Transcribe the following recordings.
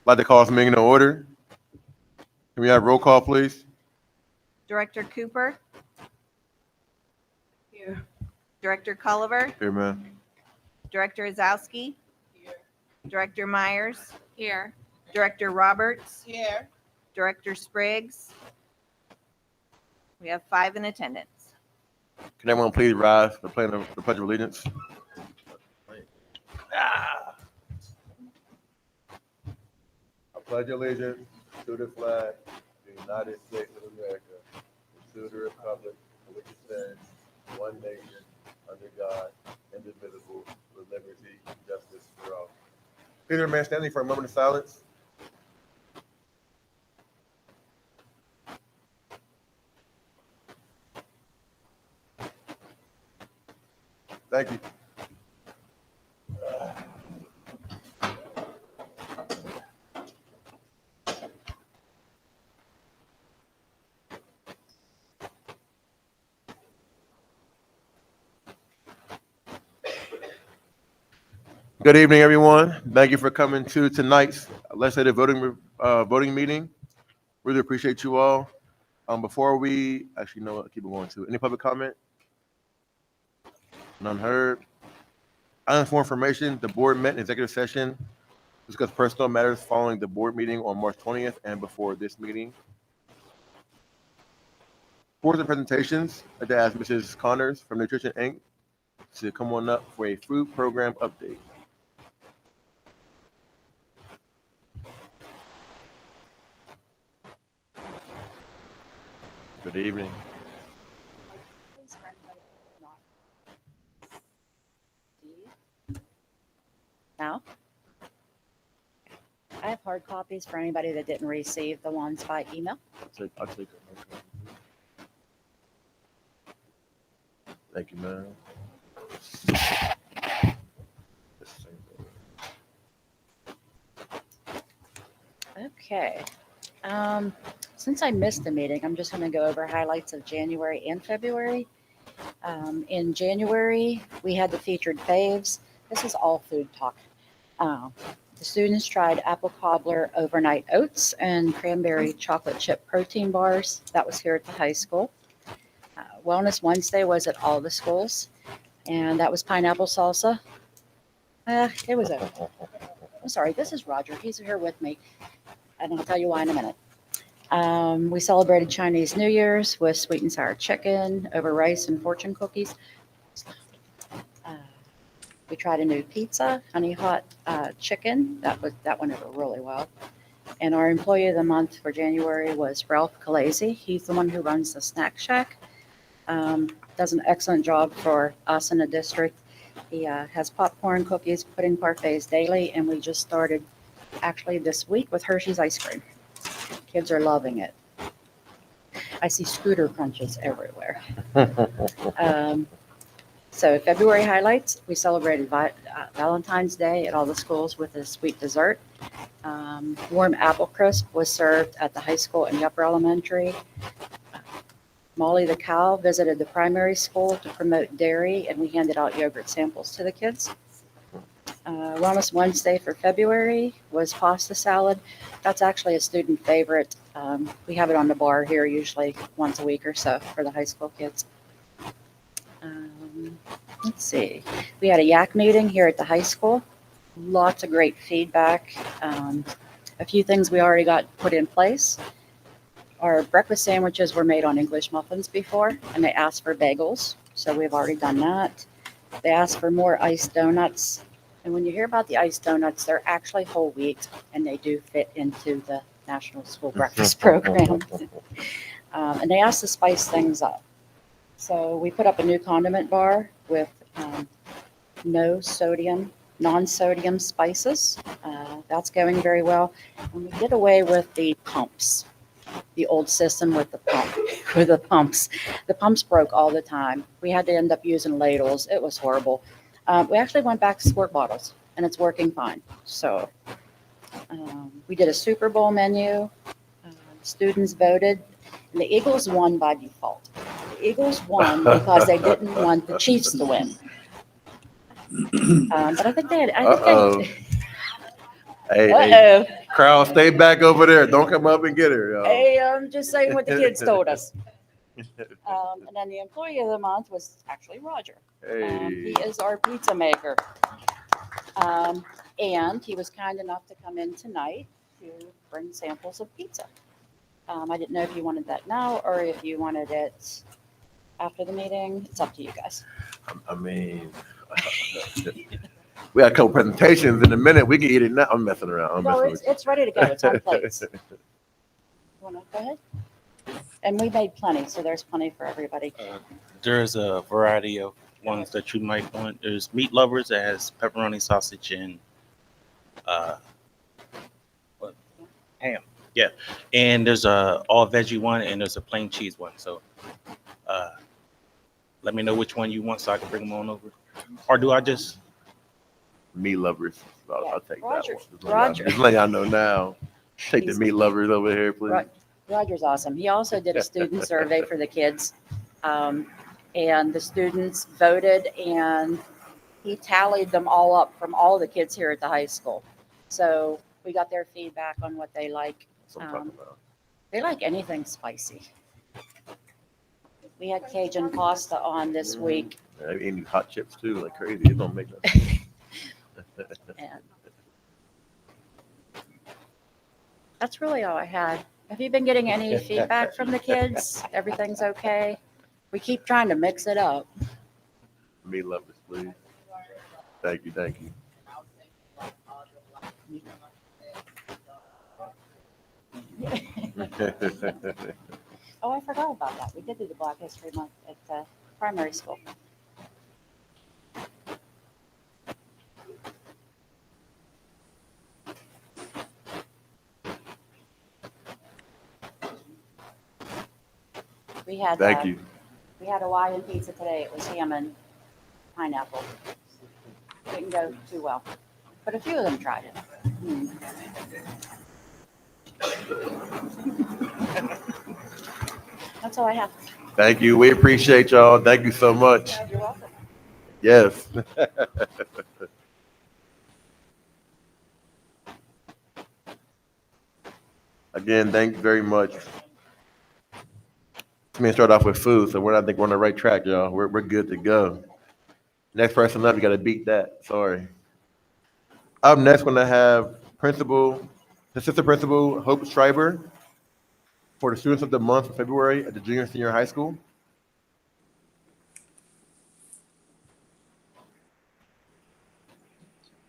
Like to call this meeting to order. Can we have roll call, please? Director Cooper, Here. Director Culliver, Here, man. Director Azowski, Here. Director Myers, Here. Director Roberts, Here. Director Spriggs. We have 5 in attendance. Can everyone please rise for the Pledge of Allegiance? I pledge allegiance to the flag of the United States of America, and to the republic for which it stands, one nation, under God, indivisible, with liberty and justice for all. Please remain standing for a moment of silence. Thank you. Good evening, everyone. Thank you for coming to tonight's legislative voting meeting. Really appreciate you all. Before we actually know what, keep it going to any public comment. None heard. Items for information: the board met in executive session to discuss personal matters following the board meeting on March 20th and before this meeting. For the presentations, I'd like to ask Mrs. Connors from Nutrition Inc. to come on up for a food program update. Good evening. Now, I have hard copies for anybody that didn't receive the ones by email. I'll take it. Thank you, man. Okay. Since I missed the meeting, I'm just going to go over highlights of January and February. In January, we had the featured faves. This is all food talk. The students tried apple cobbler overnight oats and cranberry chocolate chip protein bars. That was here at the high school. Wellness Wednesday was at all the schools, and that was pineapple salsa. It was a. I'm sorry, this is Roger. He's here with me, and I'll tell you why in a minute. We celebrated Chinese New Year's with sweet and sour chicken over rice and fortune cookies. We tried a new pizza, honey hot chicken. That went over really well. And our employee of the month for January was Ralph Calesi. He's the one who runs the Snack Shack. Does an excellent job for us in the district. He has popcorn, cookies, pudding parfaits daily, and we just started actually this week with Hershey's ice cream. Kids are loving it. I see scooter crunches everywhere. So February highlights, we celebrated Valentine's Day at all the schools with a sweet dessert. Warm apple crisp was served at the high school and the upper elementary. Molly the cow visited the primary school to promote dairy, and we handed out yogurt samples to the kids. Wellness Wednesday for February was pasta salad. That's actually a student favorite. We have it on the bar here usually once a week or so for the high school kids. Let's see. We had a yak meeting here at the high school. Lots of great feedback. A few things we already got put in place. Our breakfast sandwiches were made on English muffins before, and they asked for bagels. So we've already done that. They asked for more iced donuts. And when you hear about the iced donuts, they're actually whole wheat, and they do fit into the National School Breakfast Program. And they asked to spice things up. So we put up a new condiment bar with non-sodium spices. That's going very well. And we did away with the pumps, the old system with the pumps. The pumps broke all the time. We had to end up using ladles. It was horrible. We actually went back to squirt bottles, and it's working fine. So we did a Super Bowl menu. Students voted, and the Eagles won by default. The Eagles won because they didn't want the Chiefs to win. But I think they had. Hey, Uh-oh. crowd, stay back over there. Don't come up and get her, yo. Hey, I'm just saying what the kids told us. And then the employee of the month was actually Roger. He Hey, is our pizza maker. And he was kind enough to come in tonight to bring samples of pizza. I didn't know if you wanted that now or if you wanted it after the meeting. It's up to you guys. I mean, we got a couple presentations in a minute. We can eat it now. I'm messing around. I'm No, messing with it's ready to go. It's on you. plates. You want to go ahead? And we made plenty, so there's plenty for everybody. There's a variety of ones that you might want. There's meat lovers that has pepperoni, sausage, and uh, what? Ham. Yeah, and there's a all veggie one, and there's a plain cheese one. So, let me know which one you want, so I can bring them on over. Or do I just? Meat lovers. I'll take Roger. that one. Roger. Just let y'all know now. Take the He's- meat lovers over here, please. Ro- Roger's awesome. He also did a student survey for the kids. And the students voted and he tallied them all up from all the kids here at the high school. So we got their feedback on what they like. That's what I'm talking about. They like anything spicy. We had Cajun pasta on this week. Yeah, they eating hot chips too, like crazy. It don't make no sense. And that's really all I had. Have you been getting any feedback from the kids? Everything's okay? We keep trying to mix it up. Meat lovers, please. Thank you, thank you. Oh, I forgot about that. We did do the Black History Month at primary school. We had Thank you. We had Hawaiian pizza today. It was ham and pineapple. Didn't go too well, but a few of them tried it. That's all I have. Thank you. We appreciate y'all. Thank you so much. You're welcome. Yes. Again, thank you very much. Let me start off with food, so I think we're on the right track, y'all. We're good to go. Next person up, you got to beat that. Sorry. Up next, we're gonna have Assistant Principal Hope Schreiber for the Students of the Month for February at the junior and senior high school.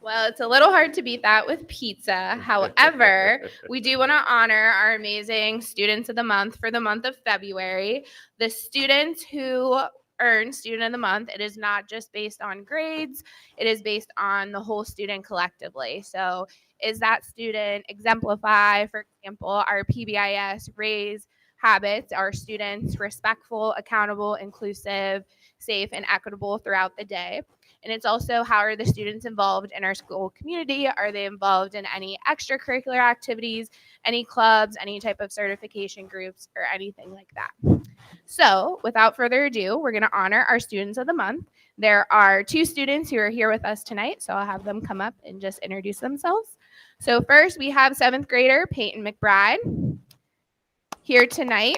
Well, it's a little hard to beat that with pizza. However, we do want to honor our amazing Students of the Month for the month of February. The students who earn Student of the Month, it is not just based on grades, it is based on the whole student collectively. So, is that student exemplify, for example, our PBIS raise habits, our students respectful, accountable, inclusive, safe, and equitable throughout the day? And it's also, how are the students involved in our school community? Are they involved in any extracurricular activities, any clubs, any type of certification groups, or anything like that? So without further ado, we're going to honor our Students of the Month. There are two students who are here with us tonight, so I'll have them come up and just introduce themselves. So first, we have 7th grader Peyton McBride here tonight.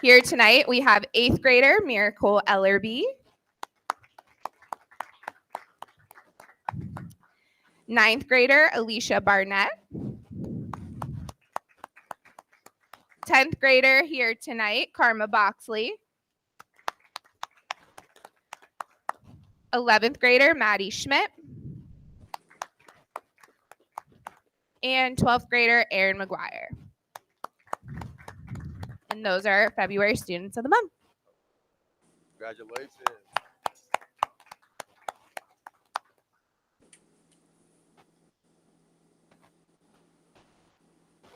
Here tonight, we have 8th grader Miracle Ellerby, 9th grader Alicia Barnett, 10th grader here tonight Karma Boxley, 11th grader Maddie Schmidt, and 12th grader Aaron McGuire. And those are February Students of the Month. Congratulations.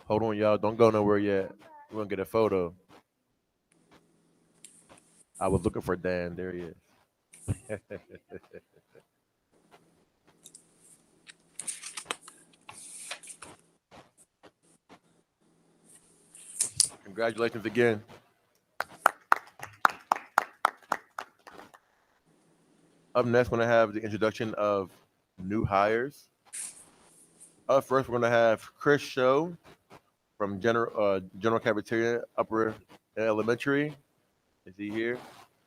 Hold on, y'all. Don't go nowhere yet. We're going to get a photo. I was looking for Dan. There he is. Congratulations again. Up next, we're going to have the introduction of new hires. Up first, we're going to have Chris Show from General Cafeteria, Upper Elementary. Is he here?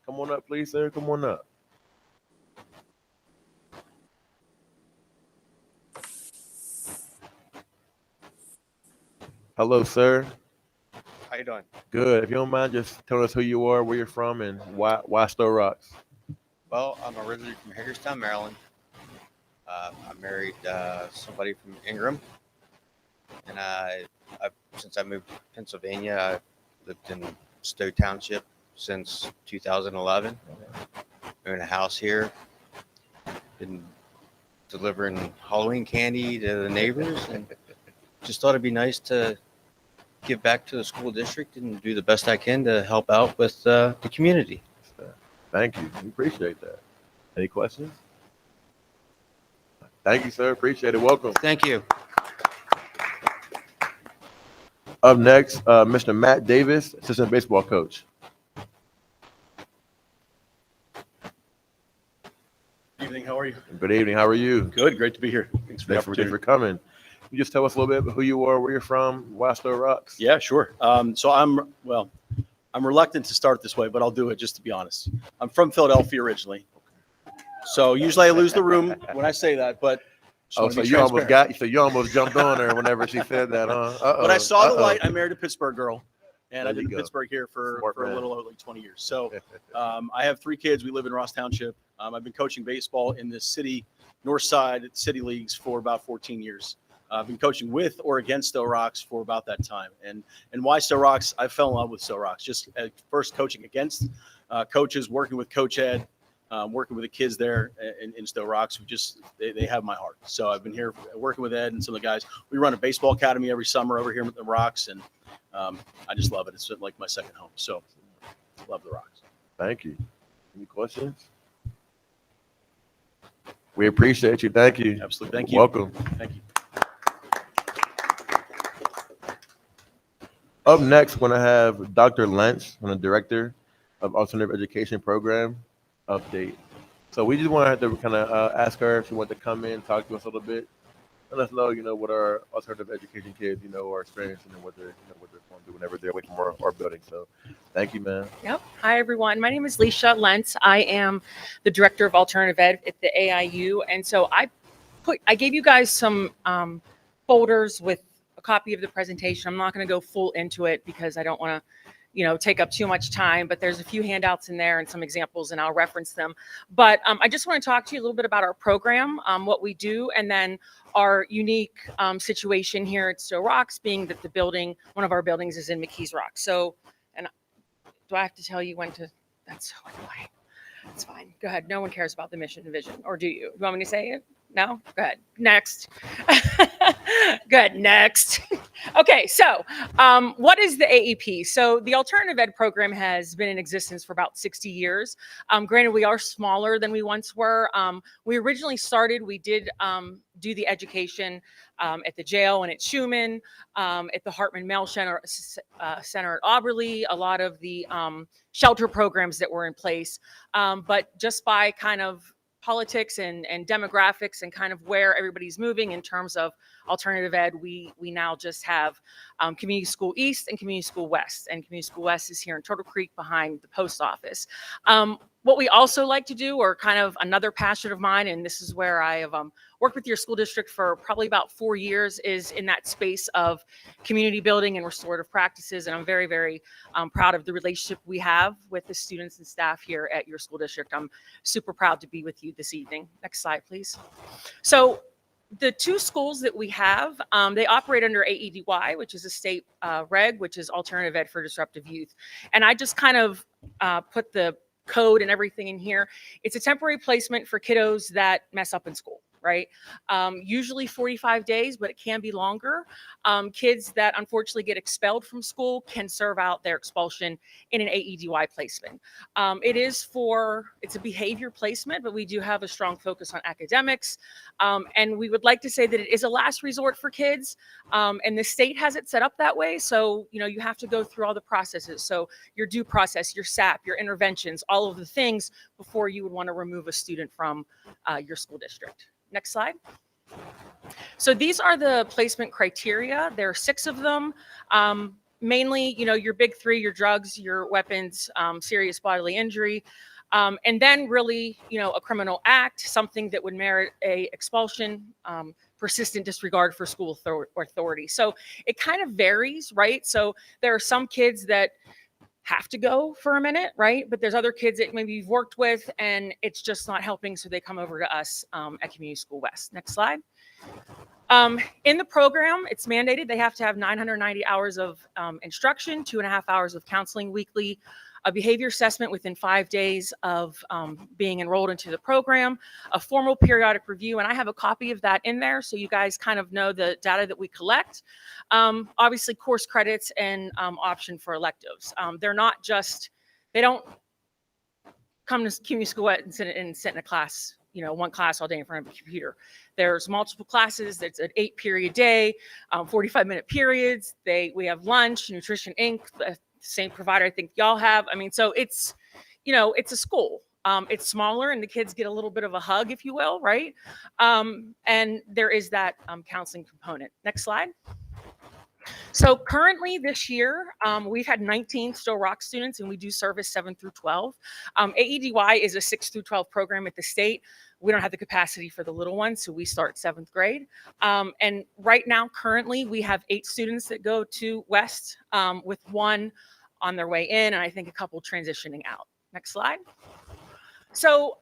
Come on up, please, sir. Come on up. Hello, sir. How you doing? Good. If you don't mind, just tell us who you are, where you're from, and why Sto-Rox. Well, I'm originally from Hagerstown, Maryland. I married somebody from Ingram, and since I moved to Pennsylvania, I've lived in Stowe Township since 2011. Own a house here. Been delivering Halloween candy to the neighbors, and just thought it'd be nice to give back to the school district and do the best I can to help out with the community. Thank you. We appreciate that. Any questions? Thank you, sir. Appreciate it. Welcome. Thank you. Up next, Mr. Matt Davis, assistant baseball coach. Good evening. How are you? Good evening. How are you? Good. Great to be here. Thanks for the Thanks for opportunity. coming. Can you just tell us a little bit about who you are, where you're from, why Sto-Rox? Yeah, sure. So I'm reluctant to start this way, but I'll do it just to be honest. I'm from Philadelphia originally, so usually I lose the room when I say that. But just Oh, wanna so be you transparent. you almost jumped on her whenever she said that, huh? But I saw the light. I married a Pittsburgh girl, and There I've been you in go. Pittsburgh here for Smart a man. little over 20 years. So I have 3 kids. We live in Ross Township. I've been coaching baseball in the city, North Side city leagues for about 14 years. I've been coaching with or against Sto-Rox for about that time. And why Sto-Rox? I fell in love with Sto-Rox. Just at first coaching against coaches, working with Coach Ed, working with the kids there in Sto-Rox, who they have my heart. So I've been here working with Ed and some of the guys. We run a baseball academy every summer over here at the Rocks, and I just love it. It's like my second home. So love the Rocks. Thank you. Any questions? We appreciate you. Thank you. Absolutely. Thank you. Welcome. Thank you. Up next, we're going to have Dr. Lentz, the director of Alternative Education Program update. So we just wanted to kind of ask her if she wanted to come in, talk to us a little bit, and let us know, what our alternative education kids, are experiencing and what they're going to do whenever they're away from our building. So thank you, man. Yep. Hi, everyone. My name is Leisha Lentz. I am the director of alternative ed at the AIU. And so I gave you guys some folders with a copy of the presentation. I'm not going to go full into it because I don't want to, take up too much time, but there's a few handouts in there and some examples, and I'll reference them. But I just want to talk to you a little bit about our program, what we do, and then our unique situation here at Sto-Rox, being that one of our buildings is in McKees Rock. So, and do I have to tell you when to? That's so annoying. It's fine. Go ahead. No one cares about the mission and vision, or do you? You want me to say it? No? Go ahead. Next. Good. Next. Okay. So what is the AEP? So the alternative ed program has been in existence for about 60 years. Granted, we are smaller than we once were. We originally started, we did do the education at the jail and at Schumann, at the Hartman Male Center at Auberly, a lot of the shelter programs that were in place. But just by kind of politics and demographics and kind of where everybody's moving in terms of alternative ed, we now just have Community School East and Community School West. And Community School West is here in Turtle Creek behind the post office. What we also like to do, or kind of another passion of mine, and this is where I have worked with your school district for probably about 4 years, is in that space of community building and restorative practices. And I'm very, very proud of the relationship we have with the students and staff here at your school district. I'm super proud to be with you this evening. Next slide, please. So the 2 schools that we have, they operate under AEDY, which is a state reg, which is Alternative Ed for Disruptive Youth. And I just kind of put the code and everything in here. It's a temporary placement for kiddos that mess up in school, right? Usually 45 days, but it can be longer. Kids that unfortunately get expelled from school can serve out their expulsion in an AEDY placement. It's a behavior placement, but we do have a strong focus on academics. And we would like to say that it is a last resort for kids. And the state has it set up that way. So, you have to go through all the processes. So your due process, your SAP, your interventions, all of the things before you would want to remove a student from your school district. Next slide. So these are the placement criteria. There are 6 of them. Mainly, your big 3, your drugs, your weapons, serious bodily injury, and then really, a criminal act, something that would merit a expulsion, persistent disregard for school authority. So it kind of varies, right? So there are some kids that have to go for a minute, right? But there's other kids that maybe you've worked with and it's just not helping, so they come over to us at Community School West. Next slide. In the program, it's mandated they have to have 990 hours of instruction, 2.5 hours of counseling weekly, a behavior assessment within 5 days of being enrolled into the program, a formal periodic review, and I have a copy of that in there so you guys kind of know the data that we collect. Obviously, course credits and option for electives. They're not just, they don't come to community school and sit in a class, one class all day in front of a computer. There's multiple classes. It's an 8-period day, 45-minute periods. We have lunch, Nutrition Inc., the same provider I think y'all have. I mean, so it's, it's a school. It's smaller and the kids get a little bit of a hug, if you will, right? And there is that counseling component. Next slide. So currently this year, we've had 19 Sto-Rox students and we do service 7 through 12. AEDY is a 6 through 12 program at the state. We don't have the capacity for the little ones, so we start 7th grade. And right now, currently, we have 8 students that go to West with 1 on their way in, and I think a couple transitioning out. Next slide. So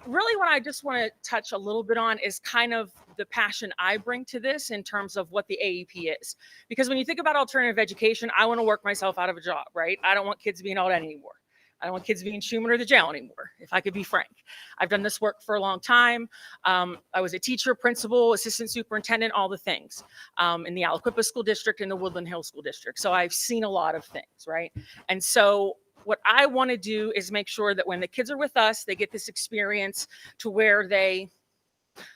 really what I just want to touch a little bit on is kind of the passion I bring to this in terms of what the AEP is. Because when you think about alternative education, I want to work myself out of a job, right? I don't want kids being held anymore. I don't want kids being Schumann or the jail anymore, if I could be frank. I've done this work for a long time. I was a teacher, principal, assistant superintendent, all the things in the Aliquippa School District and the Woodland Hills School District. So I've seen a lot of things, right? And so what I want to do is make sure that when the kids are with us, they get this experience to where they,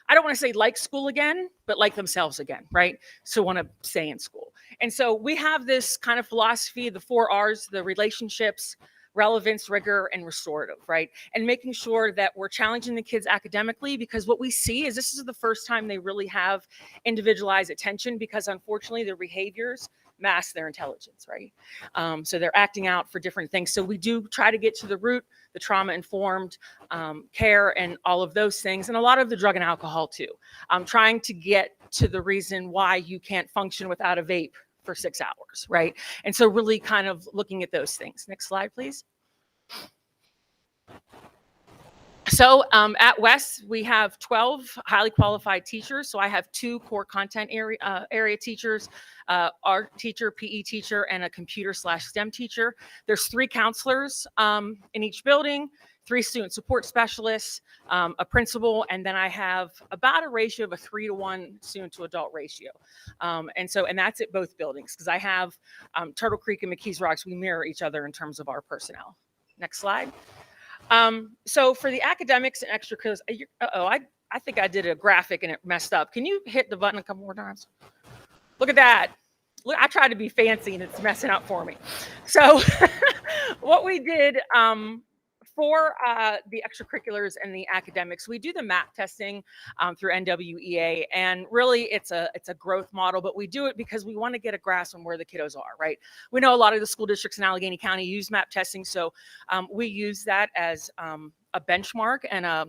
I don't want to say like school again, but like themselves again, right? So want to stay in school. And so we have this kind of philosophy, the 4 R's, the relationships, relevance, rigor, and restorative, right? And making sure that we're challenging the kids academically, because what we see is this is the first time they really have individualized attention, because unfortunately their behaviors mask their intelligence, right? So they're acting out for different things. So we do try to get to the root, the trauma-informed care and all of those things, and a lot of the drug and alcohol too. Trying to get to the reason why you can't function without a vape for 6 hours, right? And so really kind of looking at those things. Next slide, please. So at West, we have 12 highly qualified teachers. So I have 2 core content area teachers, art teacher, PE teacher, and a computer/STEM teacher. There's 3 counselors in each building, 3 student support specialists, a principal, and then I have about a ratio of a 3-to-1 student to adult ratio. And that's at both buildings, because I have Turtle Creek and McKees Rocks, we mirror each other in terms of our personnel. Next slide. So for the academics and extracurriculars, I think I did a graphic and it messed up. Can you hit the button a couple more times? Look at that. Look, I tried to be fancy and it's messing up for me. So what we did for the extracurriculars and the academics, we do the MAP testing through NWEA, and really it's a growth model, but we do it because we want to get a grasp on where the kiddos are, right? We know a lot of the school districts in Allegheny County use MAP testing, so we use that as a benchmark and a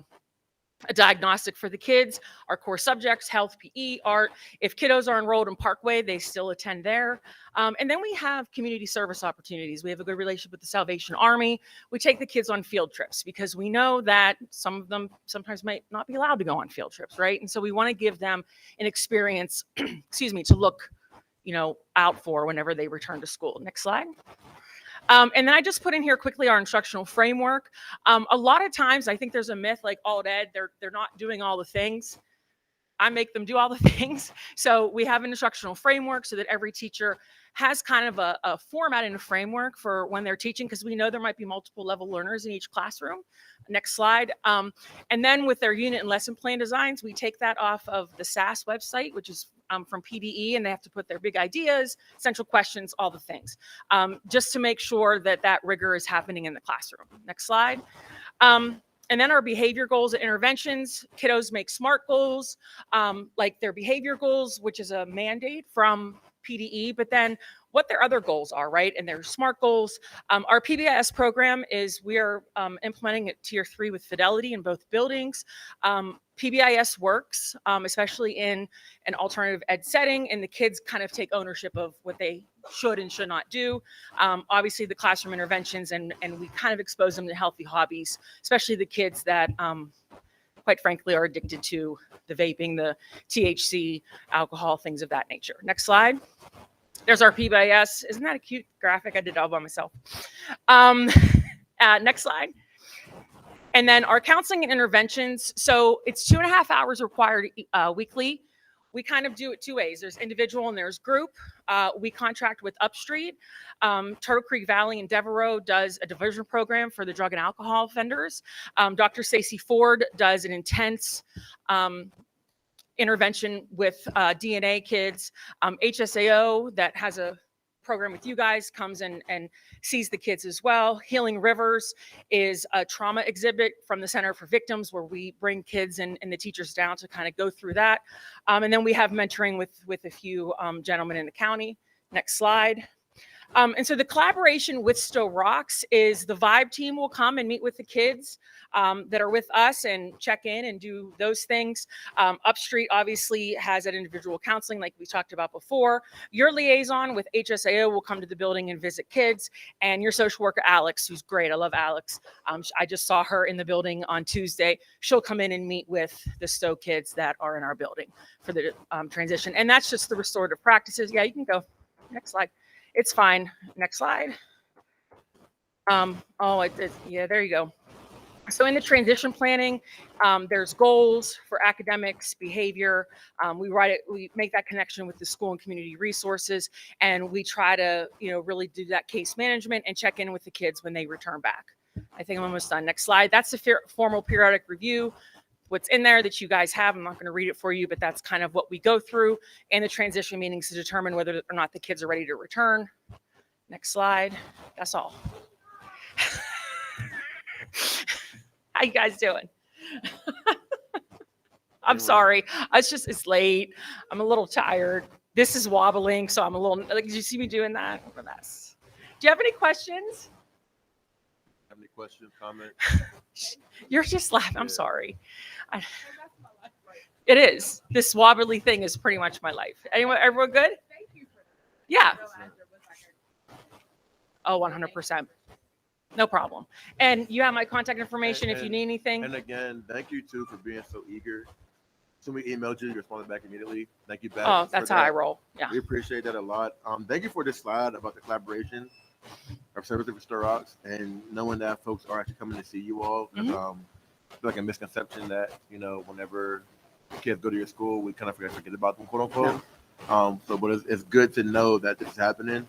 diagnostic for the kids. Our core subjects, health, PE, art. If kiddos are enrolled in Parkway, they still attend there. And then we have community service opportunities. We have a good relationship with the Salvation Army. We take the kids on field trips because we know that some of them sometimes might not be allowed to go on field trips, right? And so we want to give them an experience, excuse me, to look, out for whenever they return to school. Next slide. And then I just put in here quickly our instructional framework. A lot of times I think there's a myth like alt ed, they're not doing all the things. I make them do all the things. So we have an instructional framework so that every teacher has kind of a format and a framework for when they're teaching, because we know there might be multiple level learners in each classroom. Next slide. And then with their unit and lesson plan designs, we take that off of the SAS website, which is from PDE, and they have to put their big ideas, central questions, all the things, just to make sure that that rigor is happening in the classroom. Next slide. And then our behavior goals and interventions. Kiddos make SMART goals, like their behavior goals, which is a mandate from PDE, but then what their other goals are, right? And their SMART goals. Our PBIS program is we are implementing at Tier 3 with fidelity in both buildings. PBIS works, especially in an alternative ed setting, and the kids kind of take ownership of what they should and should not do. Obviously, the classroom interventions, and we kind of expose them to healthy hobbies, especially the kids that, quite frankly, are addicted to the vaping, the THC, alcohol, things of that nature. Next slide. There's our PBIS. Isn't that a cute graphic? I did it all by myself. Next slide. And then our counseling and interventions. So it's 2.5 hours required weekly. We kind of do it two ways. There's individual and there's group. We contract with Upstreet. Turtle Creek Valley and Devereaux does a diversion program for the drug and alcohol offenders. Dr. Stacey Ford does an intense intervention with DNA kids. HSAO, that has a program with you guys, comes in and sees the kids as well. Healing Rivers is a trauma exhibit from the Center for Victims, where we bring kids and the teachers down to kind of go through that. And then we have mentoring with a few gentlemen in the county. Next slide. And so the collaboration with Sto-Rox is the Vibe team will come and meet with the kids that are with us and check in and do those things. Upstreet obviously has that individual counseling like we talked about before. Your liaison with HSAO will come to the building and visit kids. And your social worker, Alex, who's great. I love Alex. I just saw her in the building on Tuesday. She'll come in and meet with the Sto kids that are in our building for the transition. And that's just the restorative practices. Yeah, you can go. Next slide. It's fine. Next slide. Yeah, there you go. So in the transition planning, there's goals for academics, behavior. We make that connection with the school and community resources, and we try to, really do that case management and check in with the kids when they return back. I think I'm almost done. Next slide. That's the formal periodic review. What's in there that you guys have, I'm not going to read it for you, but that's kind of what we go through, and the transition meetings to determine whether or not the kids are ready to return. Next slide. That's all. How you guys doing? I'm sorry. It's late. I'm a little tired. This is wobbling, so I'm a little, did you see me doing that? I'm a mess. Do you have any questions? Have any questions, comments? You're just laughing. I'm Yeah. sorry. It is. This wobbly thing is pretty much my life. Everyone good? Yeah. Oh, 100%. No problem. And you have my contact information if you need anything. And again, thank you too for being so eager. So we emailed you, you responded back immediately. Thank you back. Oh, that's how I roll. Yeah. We appreciate that a lot. Thank you for this slide about the collaboration of services with Sto-Rox, and knowing that folks are actually coming to see you all. 'Cause, I feel like a misconception that, whenever kids go to your school, we kind of forget about them, quote unquote. But it's good to know that this is happening.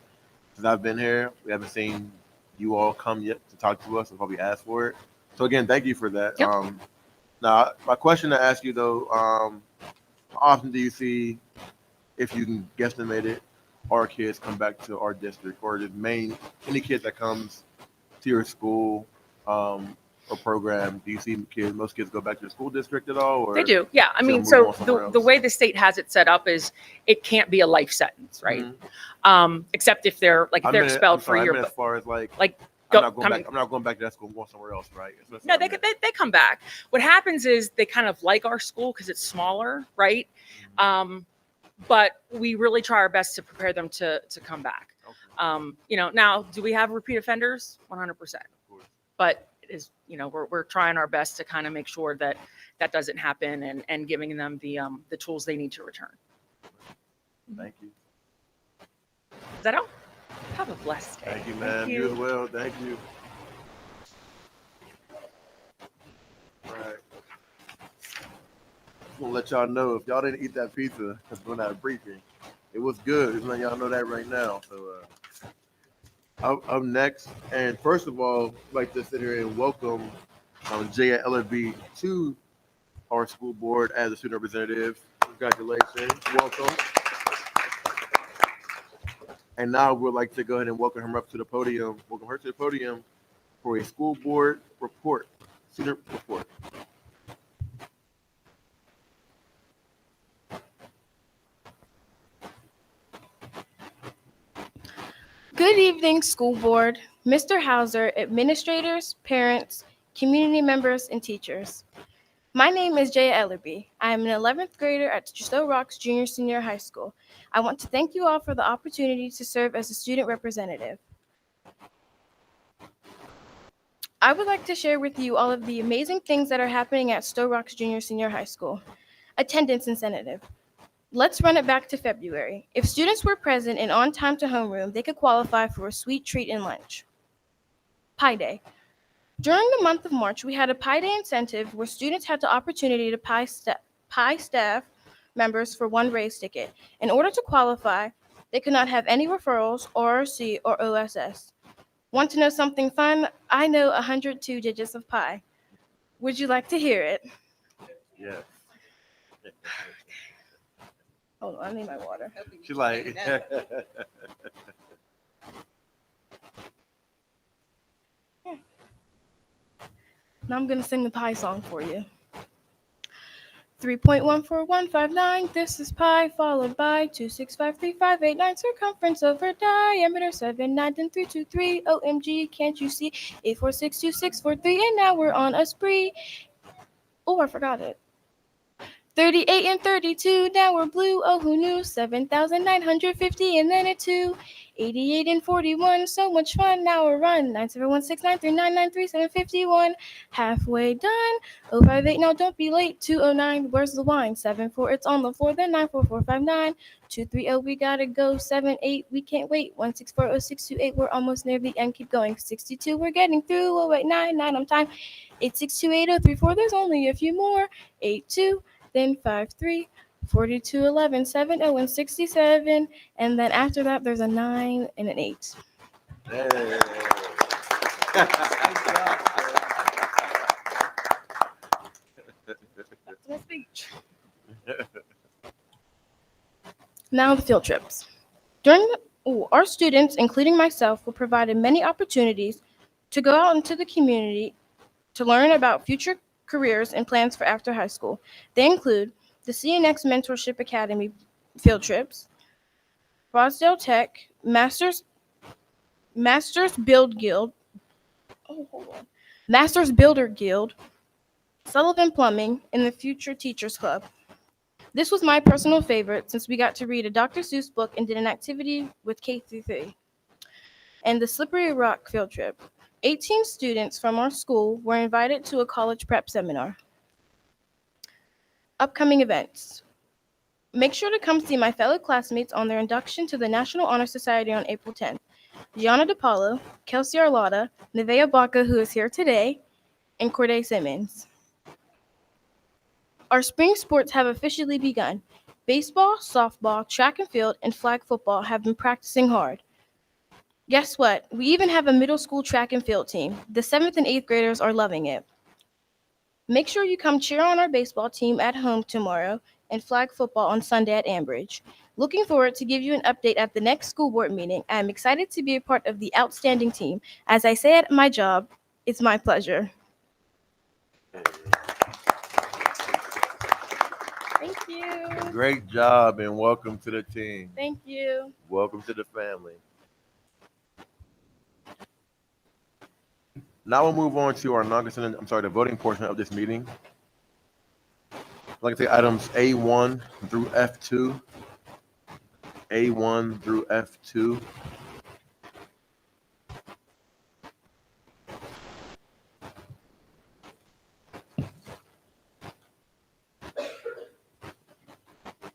Since I've been here, we haven't seen you all come yet to talk to us and probably ask for it. So again, thank you for that. Yep. Now, my question to ask you though, how often do you see, if you can guesstimate it, our kids come back to our district, or any kids that comes to your school or program? Do you see most kids go back to the school district at all? Or They do. Yeah. I mean, move so on somewhere the else? way the state has it set up is it can't be a life sentence, right? Except if they're expelled for a year. As far as like I'm not going back to that school. I'm going somewhere else, right? No, they come back. What happens is they kind of like our school because it's smaller, right? But we really try our best to prepare them to come back. Okay. Now, do we have repeat offenders? 100%. But it is, we're trying our best to kind of make sure that that doesn't happen, and giving them the tools they need to return. Thank you. Is that all? Have a blessed day. Thank you, man. You as well. Thank you. All right. I'm gonna let y'all know, if y'all didn't eat that pizza during that briefing, it was good. Just letting y'all know that right now. So up next, and first of all, I'd like to sit here and welcome Jay at LFB to our school board as a student representative. Congratulations. Welcome. And now we'd like to go ahead and welcome her up to the podium. Welcome her to the podium for a school board report. Student report. Good evening, school board, Mr. Hauser, administrators, parents, community members, and teachers. My name is Jaya Ellerby. I am an 11th grader at Sto-Rox Jr. Senior High School. I want to thank you all for the opportunity to serve as a student representative. I would like to share with you all of the amazing things that are happening at Sto-Rox Jr. Senior High School. Attendance incentive. Let's run it back to February. If students were present and on time to homeroom, they could qualify for a sweet treat and lunch. Pie Day. During the month of March, we had a Pie Day incentive where students had the opportunity to pie staff members for one raise ticket. In order to qualify, they could not have any referrals, ORC, or OSS. Want to know something fun? I know 102 digits of pi. Would you like to hear it? Yes. Hold on, I need my water. She's like, Now I'm going to sing the pi song for you. 3.14159, this is pi, followed by 2653589, circumference over diameter 79323, OMG, can't you see? 8462643, and now we're on a spree. Oh, I forgot it. 38 and 32, now we're blue, oh who knew? 7,950 and then a 2. 88 and 41, so much fun, now we're run. 97169393751, halfway done. 058, now don't be late. 209, where's the wine? 74, it's on the floor, then 94459. 230, we gotta go. 78, we can't wait. 1640628, we're almost near the end, keep going. 62, we're getting through. Oh wait, 99 on time. 8628034, there's only a few more. 82, then 53, 42, 11, 70, and 67, and then after that there's a 9 and an 8. hey. That's my speech. Now the field trips. Our students, including myself, were provided many opportunities to go out into the community to learn about future careers and plans for after high school. They include the CNX Mentorship Academy field trips, Rosdale Tech, Masters Build Guild, Masters Builder Guild, Sullivan Plumbing, and the Future Teachers Club. This was my personal favorite since we got to read a Dr. Seuss book and did an activity with K through 3. And the Slippery Rock field trip. 18 students from our school were invited to a college prep seminar. Upcoming events. Make sure to come see my fellow classmates on their induction to the National Honor Society on April 10th. Gianna DePaulo, Kelsey Arlotta, Nevaeh Baca, who is here today, and Corday Simmons. Our spring sports have officially begun. Baseball, softball, track and field, and flag football have been practicing hard. Guess what? We even have a middle school track and field team. The 7th and 8th graders are loving it. Make sure you come cheer on our baseball team at home tomorrow and flag football on Sunday at Ambridge. Looking forward to give you an update at the next school board meeting. I am excited to be a part of the outstanding team. As I say at my job, it's my pleasure. Thank you. Great job and welcome to the team. Thank you. Welcome to the family. Now we'll move on to our the voting portion of this meeting. I'd like to take items A1 through F2. A1 through F2.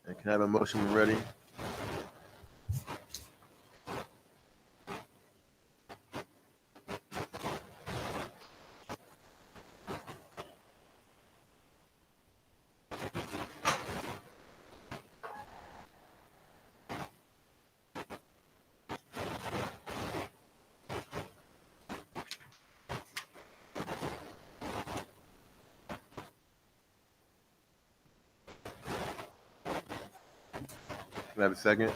And can I have a motion when ready? Can I have a second?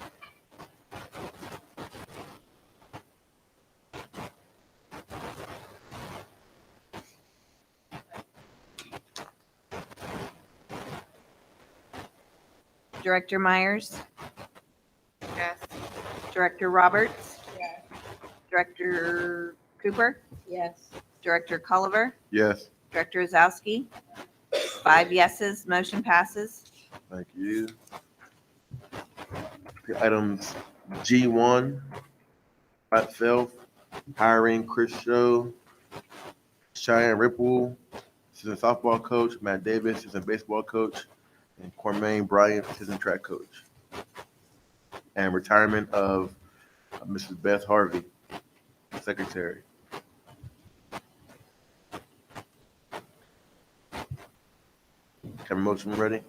Director Myers, Yes. Director Roberts, Director Cooper, Yes. Director Culliver, Yes. Director Ozowski. 5 yeses, motion passes. Thank you. Okay, items G1, myself, hiring Chris Show, Cheyenne Ripple, assistant softball coach, Matt Davis, assistant baseball coach, and Cormaine Bryant, assistant track coach. And retirement of Mrs. Beth Harvey, secretary. Have a motion ready?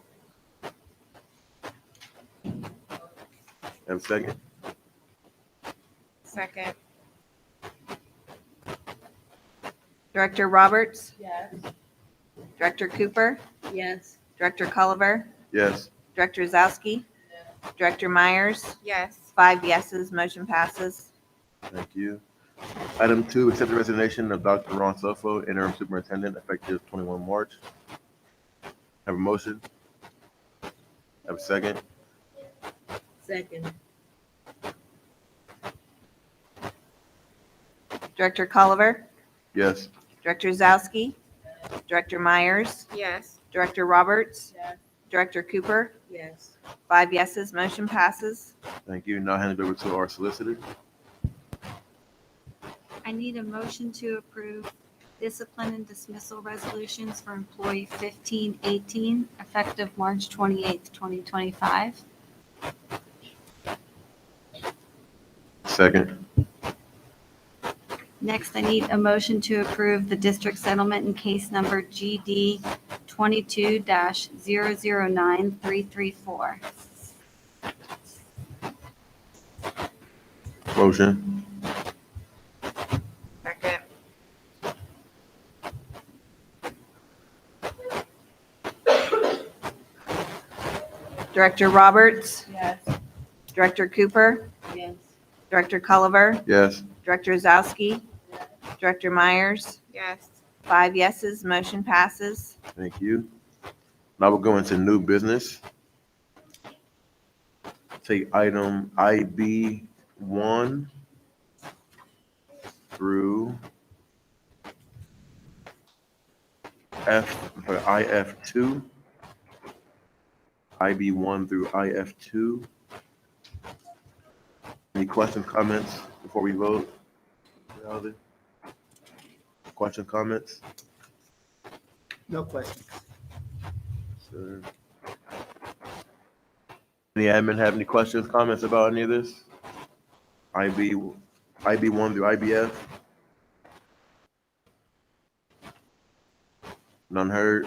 Have a second? Second. Director Roberts, Yes. Director Cooper, Yes. Director Culliver, Yes. Director Ozowski, Director Myers. Yes. 5 yeses, motion passes. Thank you. Item 2, accept the resignation of Dr. Ron Sofo, interim superintendent, effective 21 March. Have a motion? Have a second? Second. Director Culliver, Yes. Director Ozowski, Director Myers, Yes. Director Roberts, Yes. Director Cooper. Yes. 5 yeses, motion passes. Thank you. Now hand it over to our solicitor. I need a motion to approve discipline and dismissal resolutions for employee 1518, effective March 28th, 2025. Second. Next, I need a motion to approve the district settlement in case number GD 22-009334. Motion. Second. Director Roberts, Yes. Director Cooper, Yes. Director Culliver, Yes. Director Ozowski, Director Myers. Yes. 5 yeses, motion passes. Thank you. Now we'll go into new business. Take item IB1 through IF2. IB1 through IF2. Any questions, comments before we vote? Question, comments? No questions. Sir. Any admin have any questions, comments about any of this? IB1 through IBF? None heard?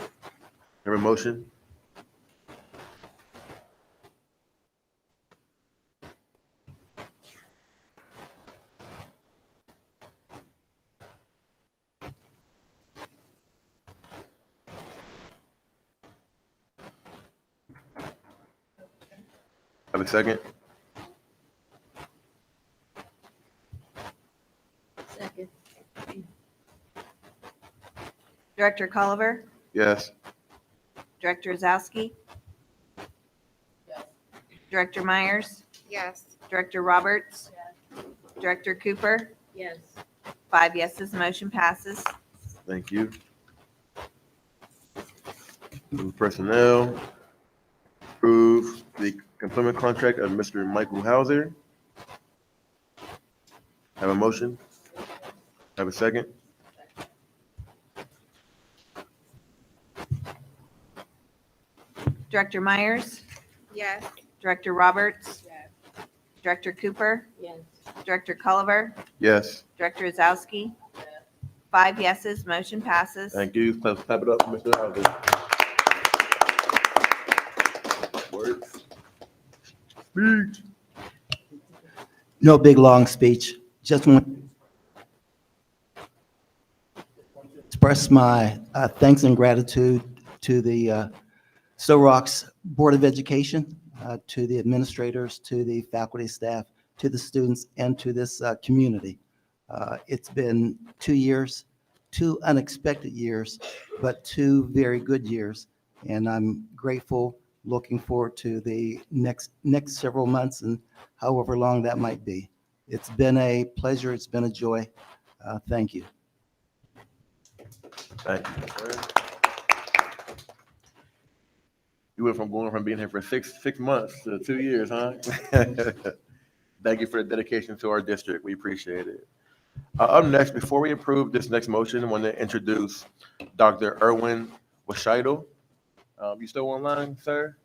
Have a motion? Have a second? Second. Director Culliver, Yes. Director Ozowski, Director Myers, Yes. Director Roberts, Director Cooper. Yes. 5 yeses, motion passes. Thank you. Personnel, approve the employment contract of Mr. Michael Hauser. Have a motion? Have a second? Director Myers, Yes. Director Roberts, Director Cooper, Yes. Director Culliver, Yes. Director Ozowski. 5 yeses, motion passes. Thank you. Clap it up for Mr. Hauser. Word. Speech. No big, long speech. Just want to express my thanks and gratitude to the Sto-Rox Board of Education, to the administrators, to the faculty, staff, to the students, and to this community. It's been 2 years, 2 unexpected years, but 2 very good years. And I'm grateful looking forward to the next several months and however long that might be. It's been a pleasure. It's been a joy. Thank you. Thank you, sir. You went from going from being here for six months to 2 years, huh? Thank you for the dedication to our district. We appreciate it. Up next, before we approve this next motion, I want to introduce Dr. Erwin Washidle. You still online, sir?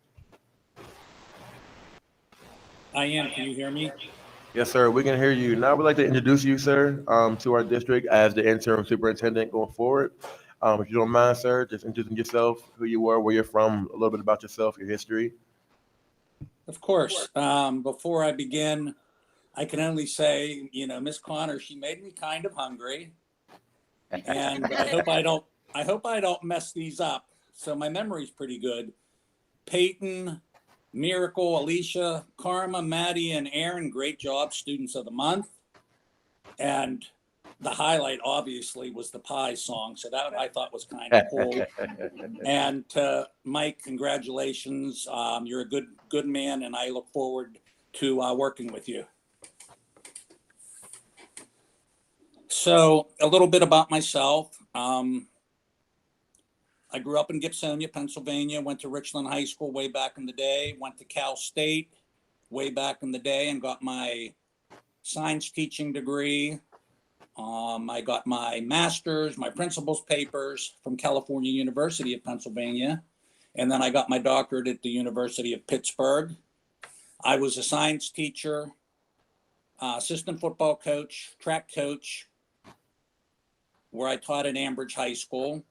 I am. Can you hear me? Yes, sir. We can hear you. Now we'd like to introduce you, sir, to our district as the interim superintendent going forward. If you don't mind, sir, just introducing yourself, who you are, where you're from, a little bit about yourself, your history. Of course. Before I begin, I can only say, Miss Connor, she made me kind of hungry, and I hope I don't mess these up. So my memory's pretty good. Peyton, Miracle, Alicia, Karma, Maddie, and Aaron, great job, students of the month. And the highlight, obviously, was the pie song. So that I thought was kind of cool. And Mike, congratulations. You're a good man, and I look forward to working with you. So a little bit about myself. I grew up in Gibsonia, Pennsylvania, went to Richland High School way back in the day, went to Cal State way back in the day and got my science teaching degree. I got my master's, my principal's papers from California University of Pennsylvania. And then I got my doctorate at the University of Pittsburgh. I was a science teacher, assistant football coach, track coach, where I taught at Ambridge High School.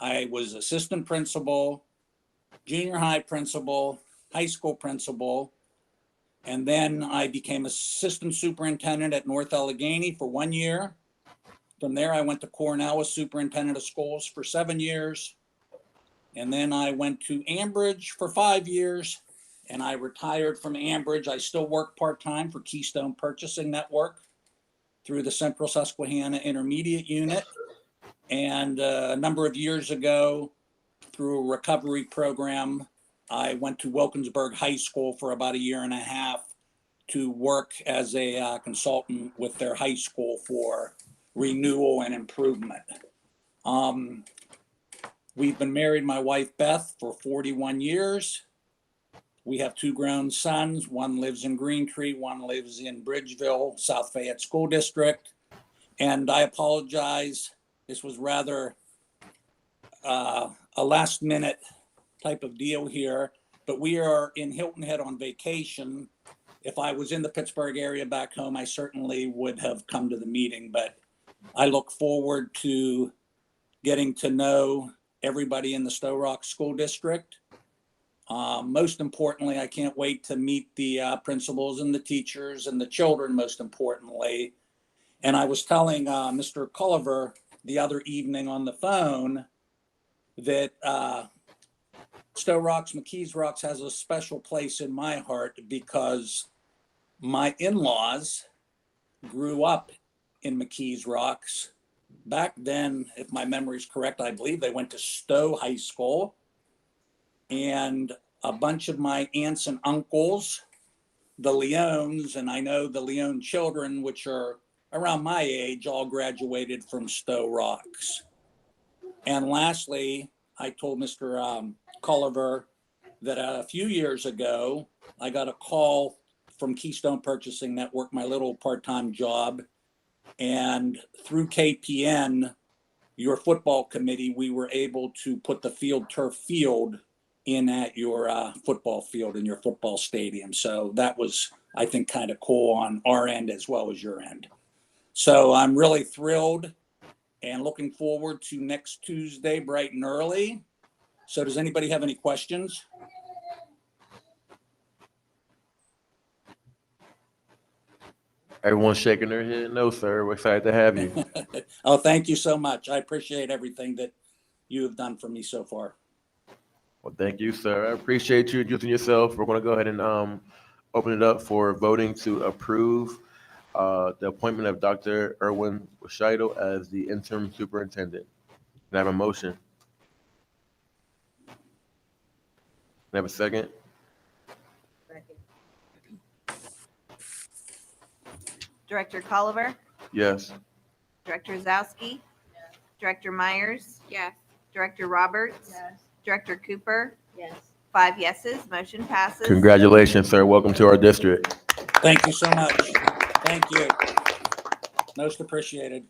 I was assistant principal, junior high principal, high school principal, and then I became assistant superintendent at North Allegheny for 1 year. From there, I went to Cornell as superintendent of schools for 7 years. And then I went to Ambridge for 5 years, and I retired from Ambridge. I still work part-time for Keystone Purchasing Network through the Central Susquehanna Intermediate Unit. And a number of years ago, through a recovery program, I went to Wilkinsburg High School for about 1.5 years to work as a consultant with their high school for renewal and improvement. We've been married, my wife Beth, for 41 years. We have 2 grown sons. One lives in Green Tree, one lives in Bridgeville, South Fayette School District. And I apologize. This was rather a last minute type of deal here, but we are in Hilton Head on vacation. If I was in the Pittsburgh area back home, I certainly would have come to the meeting, but I look forward to getting to know everybody in the Sto-Rox School District. Most importantly, I can't wait to meet the principals and the teachers and the children, most importantly. And I was telling Mr. Culliver the other evening on the phone that Sto-Rox, McKees Rocks has a special place in my heart because my in-laws grew up in McKees Rocks. Back then, if my memory is correct, I believe they went to Stowe High School. And a bunch of my aunts and uncles, the Leones, and I know the Leone children, which are around my age, all graduated from Sto-Rox. And lastly, I told Mr. Culliver that a few years ago, I got a call from Keystone Purchasing Network, my little part-time job. And through KPN, your football committee, we were able to put the field turf field in at your football field in your football stadium. So that was, I think, kind of cool on our end as well as your end. So I'm really thrilled and looking forward to next Tuesday, bright and early. So does anybody have any questions? Everyone's shaking their head. No, sir. We're excited to have you. Oh, thank you so much. I appreciate everything that you have done for me so far. Well, thank you, sir. I appreciate you introducing yourself. We're going to go ahead and open it up for voting to approve the appointment of Dr. Erwin Washidle as the interim superintendent. Can I have a motion? Have a second? Director Culliver, Yes. Director Zowski, Director Myers, Yes. Director Roberts, Director Cooper, Yes. 5 yeses, motion passes. Congratulations, sir. Welcome to our district. Thank you so much. Thank you. Most appreciated.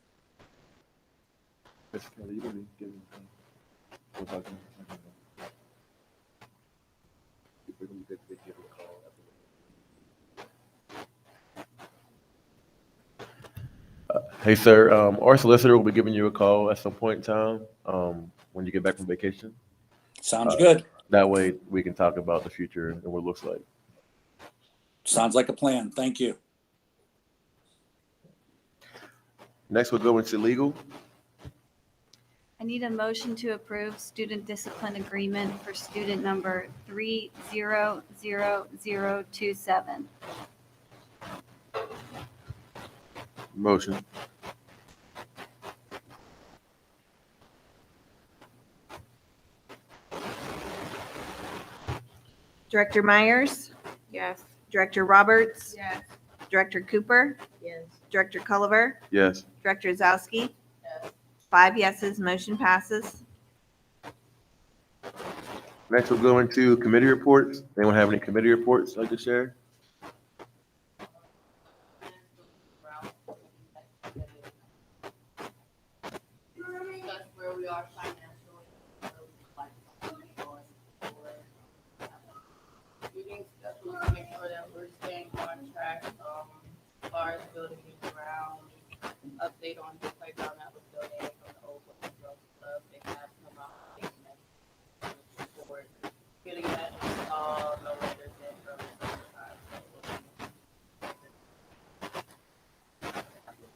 Hey, sir, our solicitor will be giving you a call at some point in time, when you get back from vacation. Sounds good. That way we can talk about the future and what it looks like. Sounds like a plan. Thank you. Next, we'll go into legal. I need a motion to approve student discipline agreement for student number 300027. Motion. Director Myers, Yes. Director Roberts, Yes. Director Cooper, Yes. Director Culliver, Yes. Director Zowski. 5 yeses, motion passes. Next, we'll go into committee reports. Anyone have any committee reports like to share? That's where we are financially. Meetings, that's to make sure that we're staying on track, as far as building new ground, update on the playground that was donated from the old Women's Girls Club. They have come out with statements for getting that installed no later than early summertime.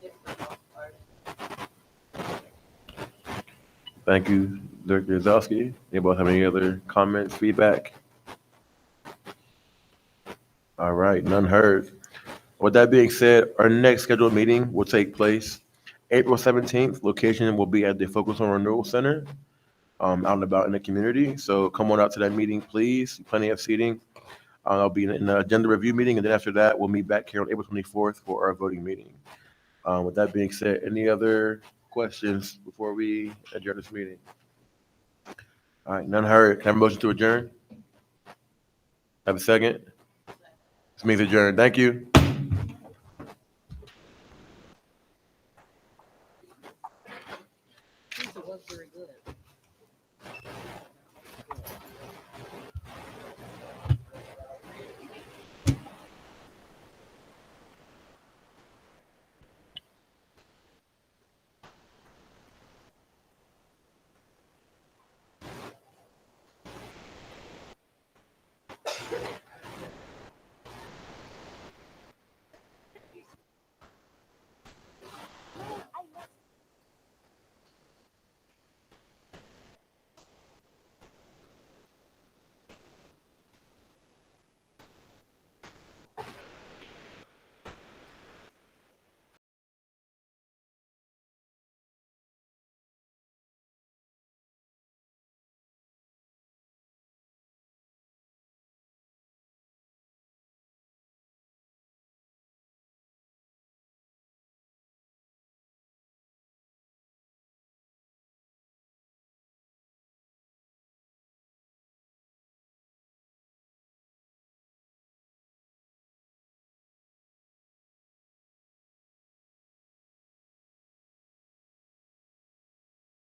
It's the most part. Thank you, Director Zowski. Anybody have any other comments, feedback? All right, none heard. With that being said, our next scheduled meeting will take place April 17th. Location will be at the Focus on Renewal Center, out and about in the community. So come on out to that meeting, please. Plenty of seating. I'll be in the agenda review meeting, and then after that, we'll meet back here on April 24th for our voting meeting. With that being said, any other questions before we adjourn this meeting? All right, none heard. Can I have a motion to adjourn? Have a second? This means adjourned. Thank you.